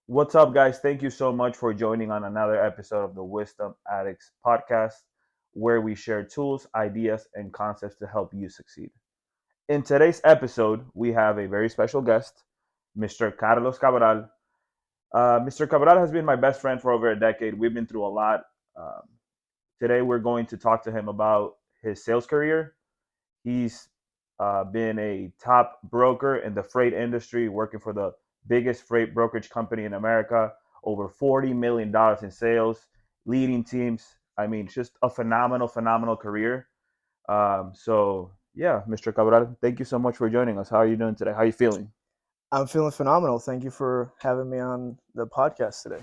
What's up, guys? Thank you so much for joining on another episode of the Wisdom Addicts podcast, where we share tools, ideas, and concepts to help you succeed. In today's episode, we have a very special guest, Mr. Carlos Cabral. Mr. Cabral has been my best friend for over a decade. We've been through a lot. Um, Today, we're going to talk to him about his sales career. He's been a top broker in the freight industry, working for the biggest freight brokerage company in America, over $40 million in sales, leading teams. I mean, just a phenomenal career. Yeah, Mr. Cabral, thank you so much for joining us. How are you doing today? How are you feeling? I'm feeling phenomenal. Thank you for having me on the podcast today.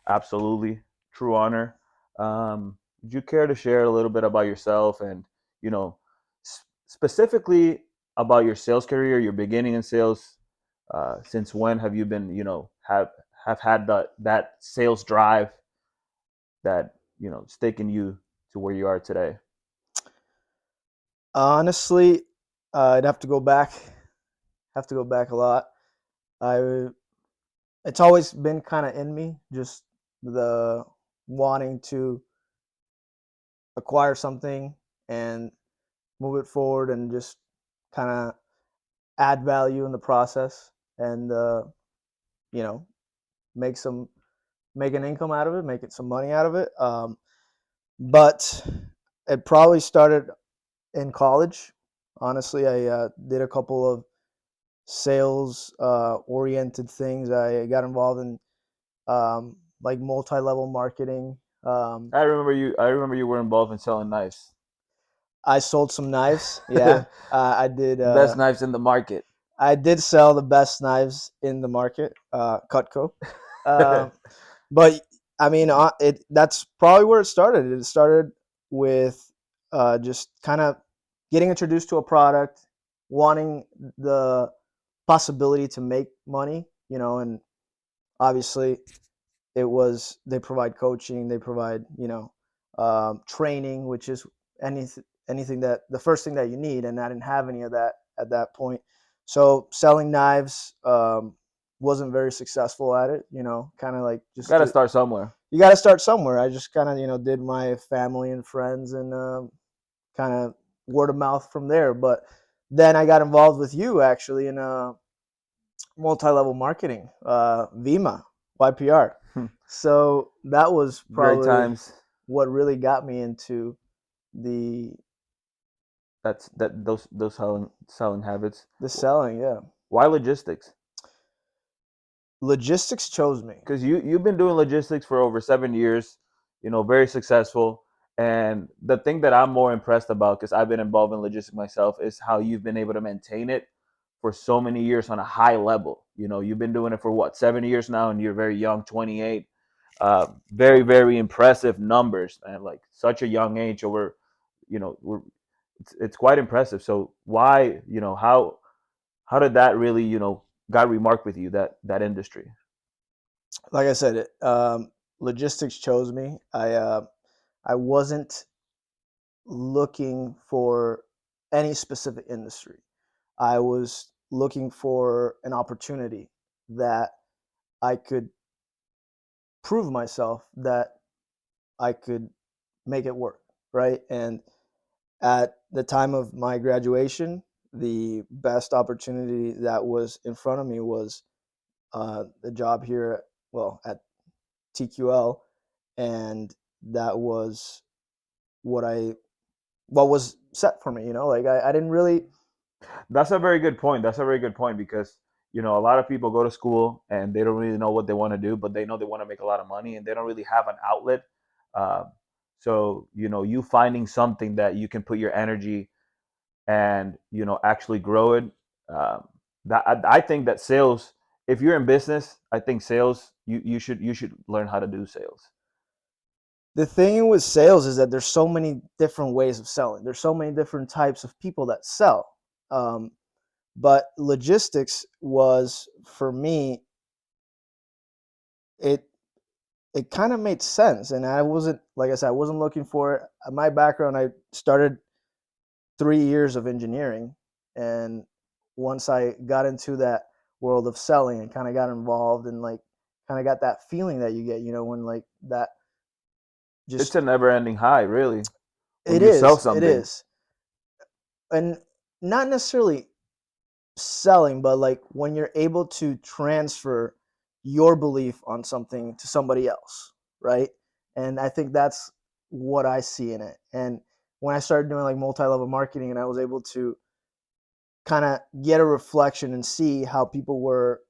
Absolutely, true honor. Would you care to share a little bit about yourself and, you know, specifically about your sales career, your beginning in sales? Since when have you been, have had that sales drive that it's taken you to where you are today? Honestly, I'd have to go back. Have to go back a lot. I It's always been kind of in me, just the wanting to acquire something and move it forward and just kind of add value in the process and you know make some make an income out of it, make it some money out of it. But it probably started in college. Honestly, I did a couple of sales oriented things. I got involved in like multi-level marketing. Um, I remember you were involved in selling knives. I sold some knives. Yeah, I did. Best knives in the market. I did sell the best knives in the market, Cutco. Um, but I mean, that's probably where it started. It started with just kind of getting introduced to a product, wanting the possibility to make money, and obviously it was they provide coaching, they provide training, which is anything that the first thing that you need, and I didn't have any of that at that point. So selling knives wasn't very successful at it, kind of like just Got to start somewhere. you got to start somewhere. I just kind of did my family and friends and kind of word of mouth from there. But then I got involved with you actually in multi-level marketing, Vima, YPR. So that was Great probably times. what really got me into the Those selling habits. the selling. Yeah, Why logistics? logistics chose me. Because you've been doing logistics for over 7 years, very successful. And the thing that I'm more impressed about, because I've been involved in logistics myself, is how you've been able to maintain it for so many years on a high level. You've been doing it for what, 7 years now, and you're very young, 28. Very impressive numbers, and like such a young age. Over, we're it's quite impressive. So why, how did that really, got remarked with you, that industry? Like I said, logistics chose me. I wasn't looking for any specific industry. I was looking for an opportunity that I could prove myself that I could make it work, right? And at the time of my graduation, the best opportunity that was in front of me was the job here, well, at TQL, and that was what I what was set for me. Like I didn't really. That's a very good point. That's a very good point because a lot of people go to school and they don't really know what they want to do, but they know they want to make a lot of money and they don't really have an outlet. Um, so you finding something that you can put your energy and actually grow it. Um, that I think that sales, if you're in business, I think sales you should learn how to do sales. The thing with sales is that there's so many different ways of selling. There's so many different types of people that sell. Um, but logistics was for me, it it kind of made sense, and I wasn't, like I said, I wasn't looking for it. My background, I started 3 years of engineering, and once I got into that world of selling and kind of got involved and like kind of got that feeling that you get, when like that It's just a never-ending high, really, when it you sell is, it something. is. And not necessarily selling, but like when you're able to transfer your belief on something to somebody else, right? And I think that's what I see in it. And when I started doing like multi-level marketing and I was able to kind of get a reflection and see how people were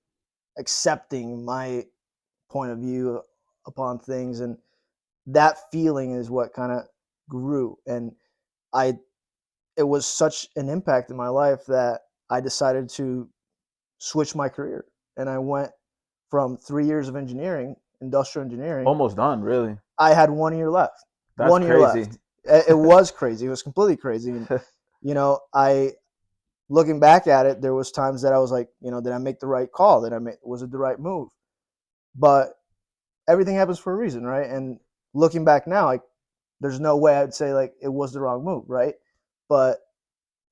accepting my point of view upon things, and that feeling is what kind of grew. And I it was such an impact in my life that I decided to switch my career, and I went from 3 years of engineering, industrial engineering. Almost done, really. I had 1 year left. That's 1 year crazy. left. It was crazy. It was completely crazy. And I looking back at it, there was times that I was like, did I make the right call? Was it the right move? But everything happens for a reason, right? And looking back now, like there's no way I'd say like it was the wrong move, right? But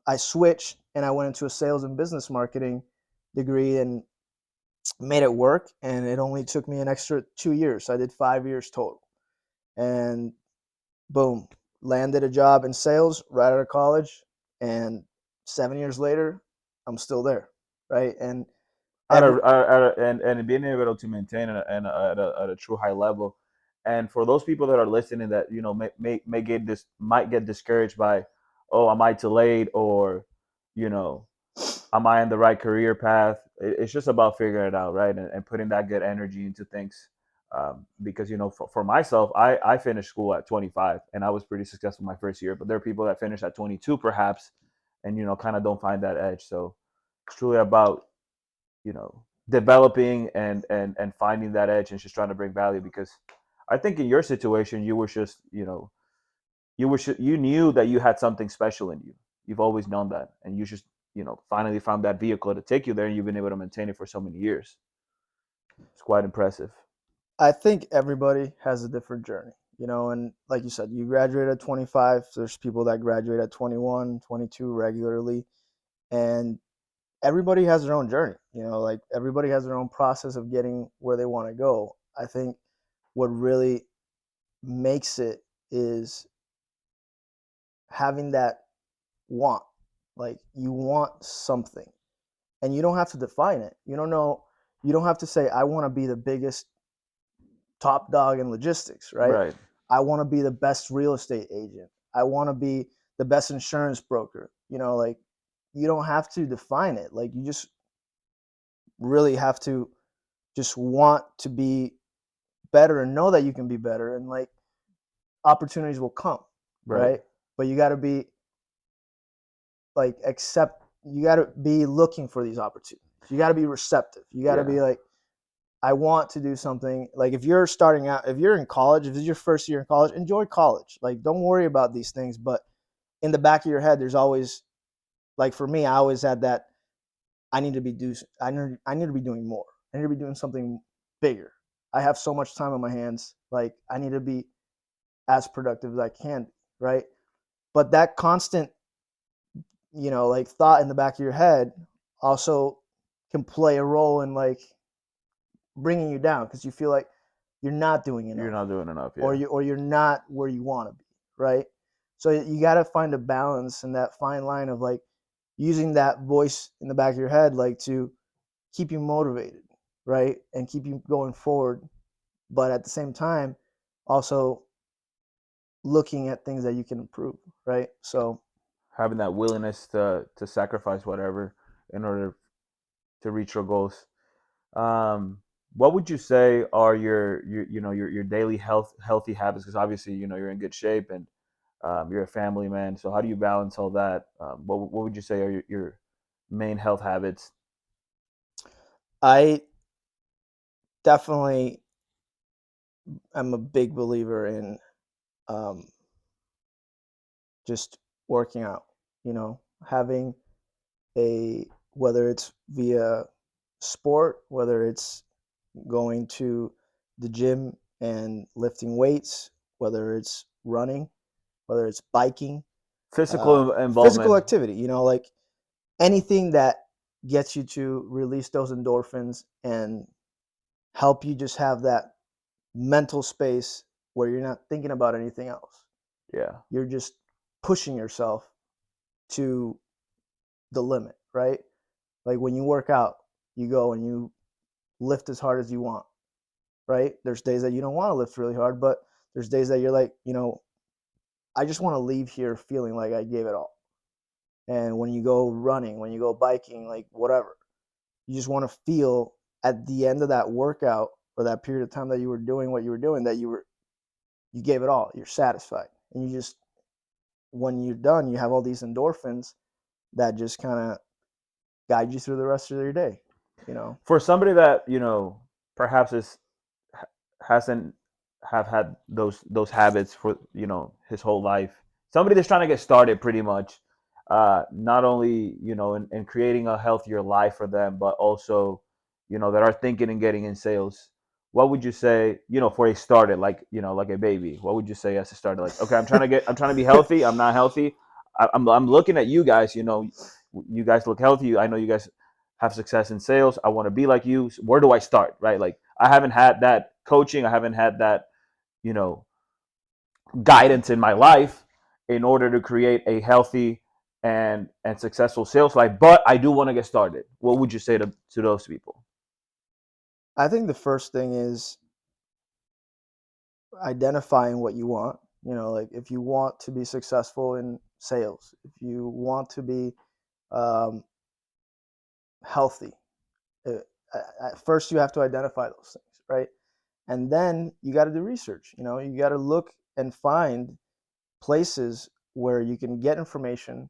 I switched and I went into a sales and business marketing degree and made it work. And it only took me an extra 2 years. So I did 5 years total. And boom, landed a job in sales right out of college. And 7 years later, I'm still there, right? And every And being able to maintain at a true high level. And for those people that are listening that might get discouraged by, oh, am I too late, or you know am I in the right career path? It's just about figuring it out, right? And putting that good energy into things. Because for myself, I finished school at 25 and I was pretty successful my first year. But there are people that finish at 22 perhaps, and kind of don't find that edge. So it's truly about developing and finding that edge and just trying to bring value. Because I think in your situation, you were just you knew that you had something special in you. You've always known that, and you just finally found that vehicle to take you there, and you've been able to maintain it for so many years. It's quite impressive. I think everybody has a different journey, and like you said, you graduate at 25. There's people that graduate at 21, 22 regularly, and everybody has their own journey, like everybody has their own process of getting where they want to go. I think what really makes it is having that want, like you want something and you don't have to define it. You don't have to say, I want to be the biggest top dog in logistics, right? Right. I want to be the best real estate agent. I want to be the best insurance broker. Like you don't have to define it. Like you just really have to just want to be better and know that you can be better, and like opportunities will come, Right. right? But you got to be like you got to be looking for these opportunities. You got to be receptive. You got to Yeah. be like, I want to do something. Like if you're starting out, if you're in college, if it's your first year in college, enjoy college. Like don't worry about these things, but in the back of your head there's always, like for me, I always had that I need to be doing more. I need to be doing something bigger. I have so much time on my hands. Like I need to be as productive as I can be, right? But that constant, like thought in the back of your head also can play a role in like bringing you down because you feel like you're not doing You're enough, not doing enough. or Yeah. you're not where you want to be, right? So you got to find a balance and that fine line of like using that voice in the back of your head like to keep you motivated, right? And keep you going forward, but at the same time also looking at things that you can improve, right? So Having that willingness to sacrifice whatever in order to reach your goals. What would you say are your daily healthy habits? Because obviously you're in good shape, and you're a family man. So how do you balance all that? What would you say are your main health habits? I definitely am a big believer in um, just working out, having whether it's via sport, whether it's going to the gym and lifting weights, whether it's running, whether it's biking, Physical physical involvement. activity, like anything that gets you to release those endorphins and help you just have that mental space where you're not thinking about anything else. Yeah. You're just pushing yourself to the limit, right? Like when you work out, you go and you lift as hard as you want, right? There's days that you don't want to lift really hard, but there's days that you're like, I just want to leave here feeling like I gave it all. And when you go running, when you go biking, like whatever, you just want to feel at the end of that workout or that period of time that you were doing what you were doing, that you gave it all. You're satisfied. And you just, when you're done, you have all these endorphins that just kind of guide you through the rest of your day, you know? For somebody that, perhaps hasn't have had those habits for, his whole life, somebody that's trying to get started pretty much, not only, in creating a healthier life for them, but also, that are thinking and getting in sales, what would you say, for a starter, like, like a baby, what would you say as a starter? Like, okay, I'm trying to be healthy, I'm not healthy. I'm looking at you guys, you guys look healthy, I know you guys have success in sales, I want to be like you. Where do I start, right? Like, I haven't had that coaching, I haven't had that, you know guidance in my life in order to create a healthy and successful sales life, but I do want to get started. What would you say to those people? I think the first thing is identifying what you want. Like if you want to be successful in sales, if you want to be um, healthy, uh, at first you have to identify those things, right? And then you got to do research. You got to look and find places where you can get information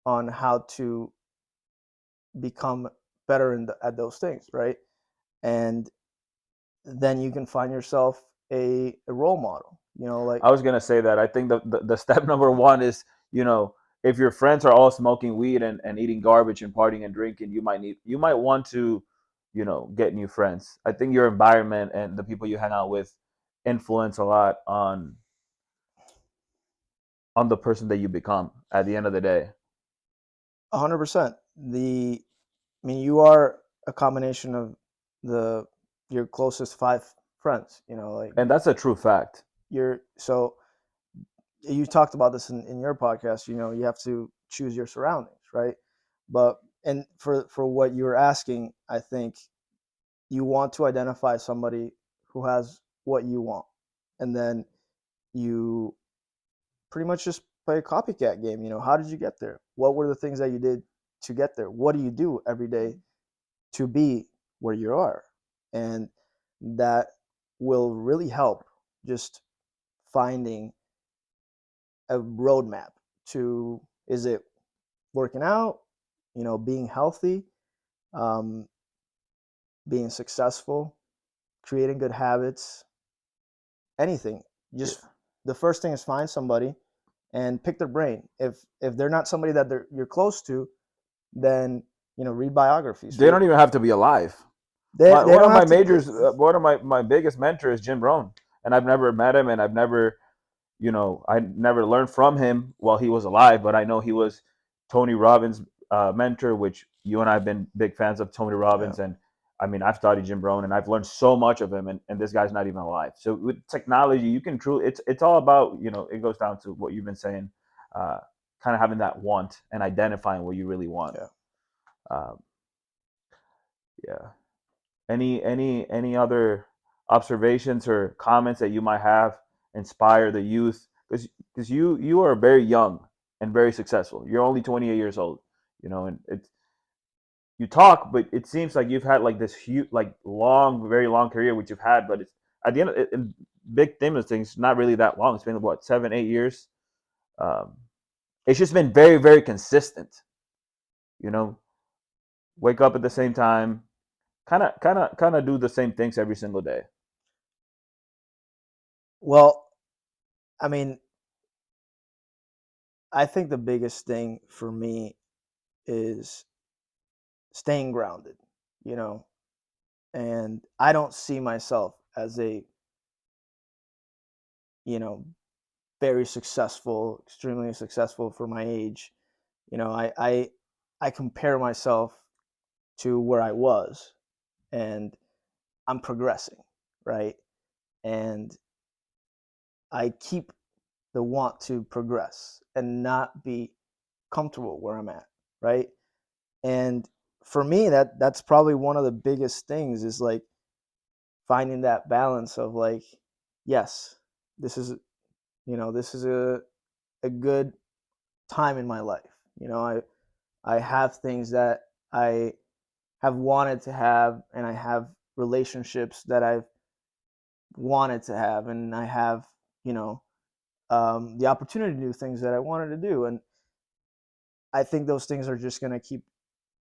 on how to become better at those things, right? And then you can find yourself a role model. Like I was gonna say that I think the step number one is, if your friends are all smoking weed and eating garbage and partying and drinking, you might want to, get new friends. I think your environment and the people you hang out with influence a lot on the person that you become at the end of the day. 100%. You are a combination of the your closest five friends. Like And that's a true fact. you're so you talked about this in your podcast. You have to choose your surroundings, right? But and for what you were asking, I think you want to identify somebody who has what you want, and then you pretty much just play a copycat game. How did you get there? What were the things that you did to get there? What do you do every day to be where you are? And that will really help just finding a roadmap to, is it working out, being healthy, um, being successful, creating good habits, anything. Yeah. Just the first thing is find somebody and pick their brain. If they're not somebody that you're close to, then read biographies. They don't even have to be alive. They One don't of my have to. majors, one of my biggest mentors is Jim Rohn, and I've never met him, and I never learned from him while he was alive, but I know he was Tony Robbins' mentor, which you and I have been big fans of Tony Yeah. Robbins, and I mean, I've studied Jim Rohn, and I've learned so much of him, and this guy's not even alive. So with technology, you can truly, it's all about, it goes down to what you've been saying, uh, kind of having that want and identifying what you really want. Yeah. Uh, yeah. Any other observations or comments that you might have inspire the youth? Because you are very young and very successful. You're only 28 years old, and it's, you talk, but it seems like you've had like this huge, like long, very long career, which you've had. But it's at the end, in big theme of things, not really that long. It's been what, 7, 8 years. Um, it's just been very, very consistent. You know, wake up at the same time, kind of do the same things every single day. Well, I mean, I think the biggest thing for me is staying grounded, you know, and I don't see myself as a, you know, very successful, extremely successful for my age. I compare myself to where I was, and I'm progressing, right? And I keep the want to progress and not be comfortable where I'm at, right? And for me, that's probably one of the biggest things is like finding that balance of like, yes, this is this is a good time in my life. I have things that I have wanted to have, and I have relationships that I've wanted to have, and I have you know the opportunity to do things that I wanted to do, and I think those things are just going to keep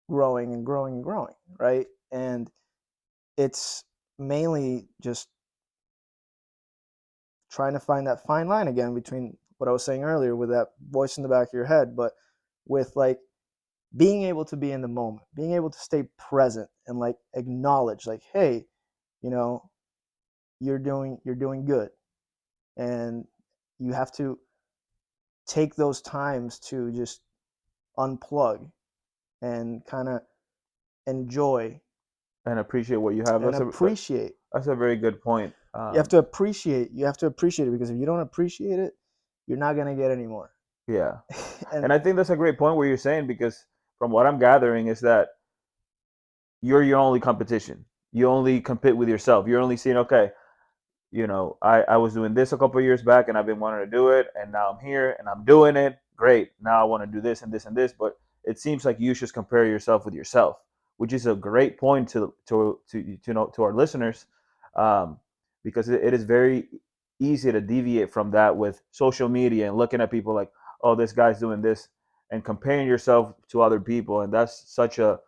growing and growing and growing, right? And it's mainly just trying to find that fine line again between what I was saying earlier with that voice in the back of your head, but with like being able to be in the moment, being able to stay present and like acknowledge like, hey, you know, you're doing good. And you have to take those times to just unplug and kind of enjoy And appreciate what you have. and appreciate. That's a very good point. You have to appreciate it, because if you don't appreciate it, you're not going to get any more. Yeah, And and I think that's a great point where you're saying, because from what I'm gathering is that you're your only competition. You only compete with yourself. You're only seeing, okay, I was doing this a couple of years back and I've been wanting to do it, and now I'm here and I'm doing it. Great. Now I want to do this and this and this. But it seems like you should compare yourself with yourself, which is a great point to our listeners, um, because it is very easy to deviate from that with social media and looking at people like, oh, this guy's doing this, and comparing yourself to other people. And that's such a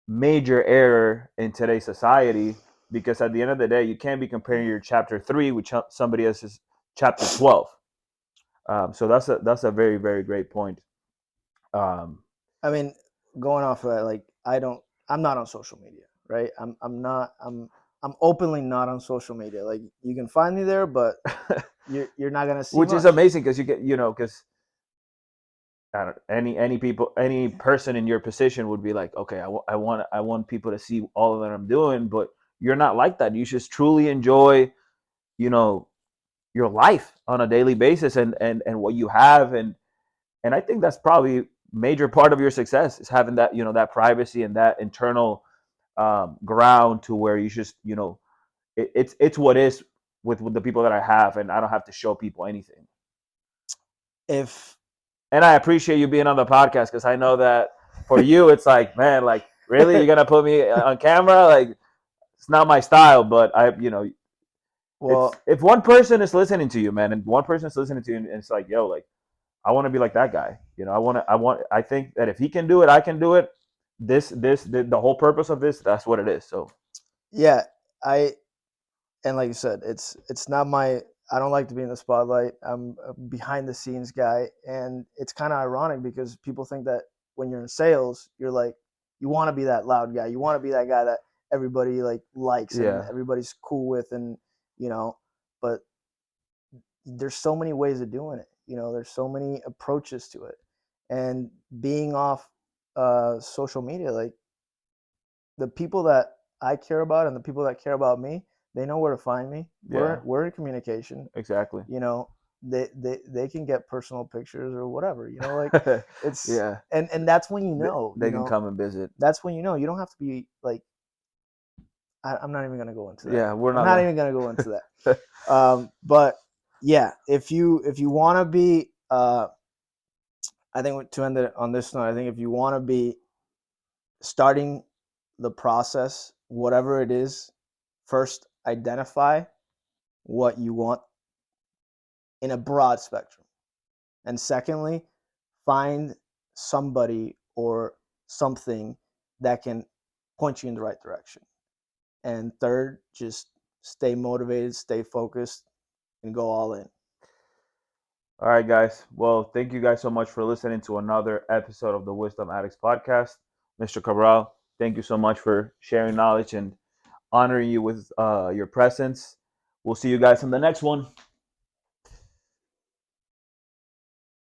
major error in today's society, because at the end of the day, you can't be comparing your chapter 3 with somebody else's chapter 12. So that's a very, very great point. um, I mean, going off of that, like I'm not on social media, right? I'm openly not on social media. Like you can find me there, but you're not gonna see which much. is amazing, because because any person in your position would be like, okay, I want people to see all that I'm doing. But you're not like that. You should truly enjoy, you know your life on a daily basis, and what you have. And I think that's probably major part of your success, is having that, that privacy and that internal ground, to where you just, it's what is with the people that I have, and I don't have to show people anything. If And I appreciate you being on the podcast, because I know that for you it's like, man, like, really, you're gonna put me on camera? Like, it's not my style. But it's, well, if one person is listening to you, man, and one person is listening to you, and it's like, yo, like, I want to be like that guy. I think that if he can do it, I can do it. The whole purpose of this, that's what it is. So yeah, I and like you said, it's not my. I don't like to be in the spotlight. I'm a behind the scenes guy, and it's kind of ironic because people think that when you're in sales, you're like you want to be that loud guy. You want to be that guy that everybody like likes and yeah, everybody's cool with, and you know. But there's so many ways of doing it. There's so many approaches to it, and being off social media, like the people that I care about and the people that care about me, they know where to find me. yeah, We're in communication. exactly. You know, they can get personal pictures or whatever. Like it's Yeah, and that's when they, they can come and visit. that's when you don't have to be like I'm not even gonna go into that. Yeah, we're I'm not not even gonna go into that. But yeah, if you want to be, I think to end it on this note, I think if you want to be starting the process, whatever it is, first identify what you want in a broad spectrum. And secondly, find somebody or something that can point you in the right direction. And third, just stay motivated, stay focused, and go all in. All right, guys. Well, thank you guys so much for listening to another episode of the Wisdom Addicts podcast. Mr. Cabral, thank you so much for sharing knowledge and honoring you with your presence. We'll see you guys in the next one.